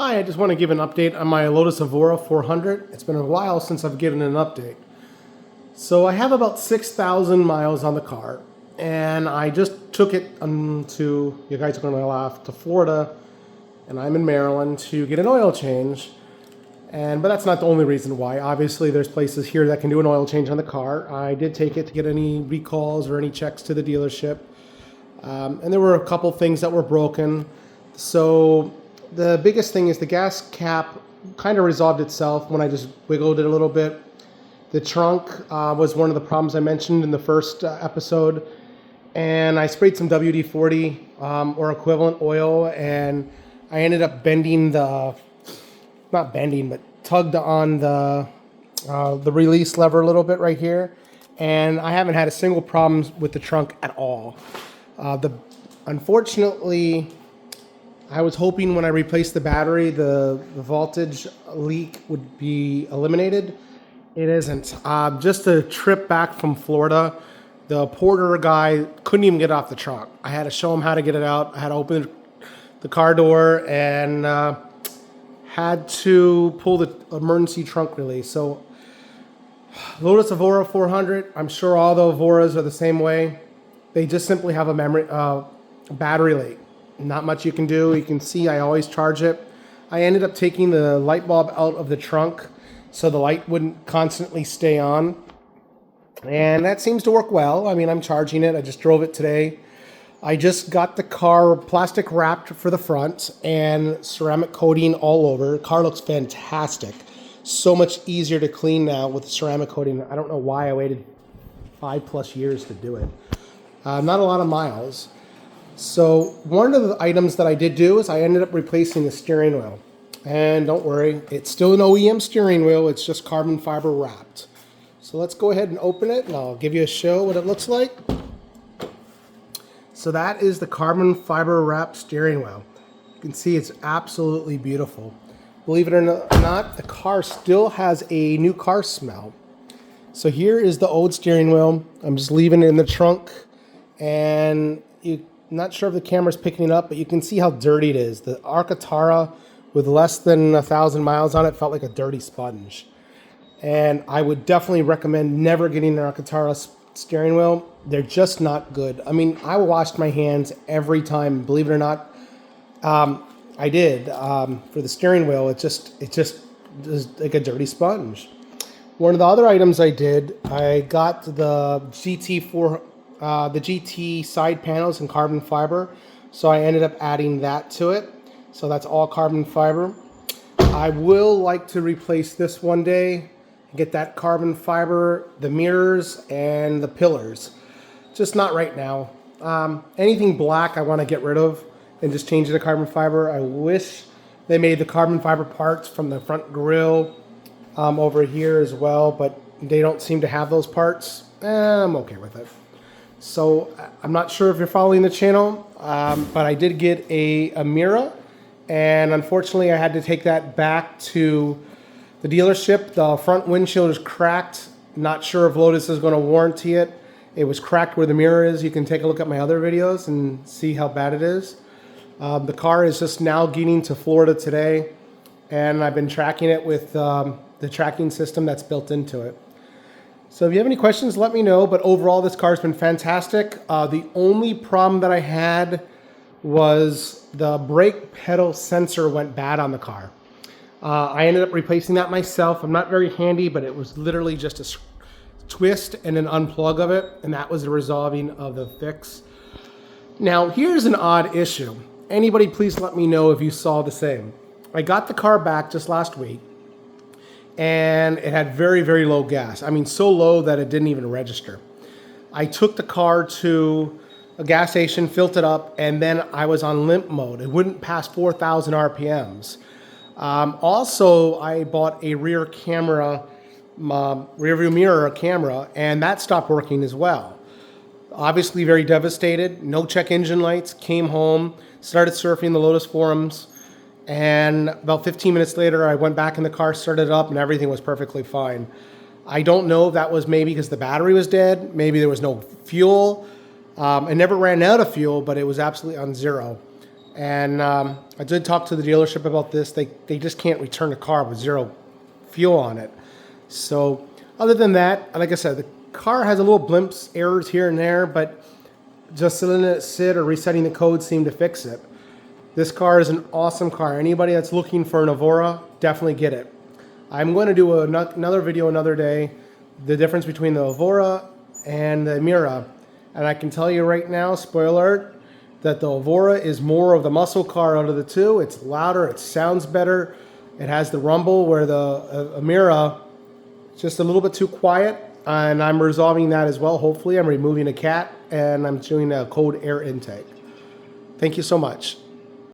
Hi, I just want to give an update on my Lotus Evora 400. It's been a while since I've given an update. So I have about 6,000 miles on the car, and I just took it to, you guys are going to laugh, to Florida, and I'm in Maryland to get an oil change. But that's not the only reason why. Obviously, there's places here that can do an oil change on the car. I did take it to get any recalls or any checks to the dealership. And there were a couple things that were broken. So the biggest thing is the gas cap kind of resolved itself when I just wiggled it a little bit. The trunk was one of the problems I mentioned in the first episode. And I sprayed some WD-40 or equivalent oil, and I ended up bending not bending, but tugged on the release lever a little bit right here. And I haven't had a single problem with the trunk at all. Unfortunately, I was hoping when I replaced the battery, the voltage leak would be eliminated. It isn't. Just a trip back from Florida, the porter guy couldn't even get off the trunk. I had to show him how to get it out. I had to open the car door and had to pull the emergency trunk release. So Lotus Evora 400, I'm sure all the Evoras are the same way. They just simply have a battery leak. Not much you can do. You can see I always charge it. I ended up taking the light bulb out of the trunk so the light wouldn't constantly stay on. And that seems to work well. I mean, I'm charging it. I just drove it today. I just got the car plastic wrapped for the front and ceramic coating all over. The car looks fantastic. So much easier to clean now with the ceramic coating. I don't know why I waited 5+ years to do it. Not a lot of miles. So one of the items that I did do is I ended up replacing the steering wheel. And don't worry, it's still an OEM steering wheel. It's just carbon fiber wrapped. So let's go ahead and open it, and I'll give you a show what it looks like. So that is the carbon fiber wrapped steering wheel. You can see it's absolutely beautiful. Believe it or not, the car still has a new car smell. So here is the old steering wheel. I'm just leaving it in the trunk, and not sure if the camera's picking it up, but you can see how dirty it is. The Alcantara with less than 1,000 miles on it felt like a dirty sponge. And I would definitely recommend never getting an Alcantara steering wheel. They're just not good. I mean, I washed my hands every time, believe it or not. I did. For the steering wheel, it just is like a dirty sponge. One of the other items I did, I got the GT side panels in carbon fiber. So I ended up adding that to it. So that's all carbon fiber. I will like to replace this one day, get that carbon fiber, the mirrors, and the pillars. Just not right now. Anything black I want to get rid of and just change it to carbon fiber. I wish they made the carbon fiber parts from the front grille over here as well, but they don't seem to have those parts. I'm okay with it. So I'm not sure if you're following the channel, but I did get a mirror, and unfortunately I had to take that back to the dealership. The front windshield is cracked. Not sure if Lotus is going to warranty it. It was cracked where the mirror is. You can take a look at my other videos and see how bad it is. The car is just now getting to Florida today, and I've been tracking it with the tracking system that's built into it. So if you have any questions, let me know. But overall, this car's been fantastic. The only problem that I had was the brake pedal sensor went bad on the car. I ended up replacing that myself. I'm not very handy, but it was literally just a twist and an unplug of it, and that was the resolving of the fix. Now, here's an odd issue. Anybody please let me know if you saw the same. I got the car back just last week, and it had very, very low gas. I mean, so low that it didn't even register. I took the car to a gas station, filled it up, and then I was on limp mode. It wouldn't pass 4,000 RPMs. Also, I bought a rear view mirror camera, and that stopped working as well. Obviously very devastated. No check engine lights. Came home, started surfing the Lotus forums, and about 15 minutes later, I went back in the car, started it up, and everything was perfectly fine. I don't know if that was maybe because the battery was dead. Maybe there was no fuel. It never ran out of fuel, but it was absolutely on zero. And I did talk to the dealership about this. They just can't return a car with zero fuel on it. So other than that, like I said, the car has a little blimps, errors here and there, but just letting it sit or resetting the code seemed to fix it. This car is an awesome car. Anybody that's looking for an Evora, definitely get it. I'm going to do another video another day, the difference between the Evora and the Emira. And I can tell you right now, spoiler alert, that the Evora is more of the muscle car out of the two. It's louder, it sounds better, it has the rumble, where the Emira is just a little bit too quiet. And I'm resolving that as well. Hopefully I'm removing a cat and I'm doing a cold air intake. Thank you so much.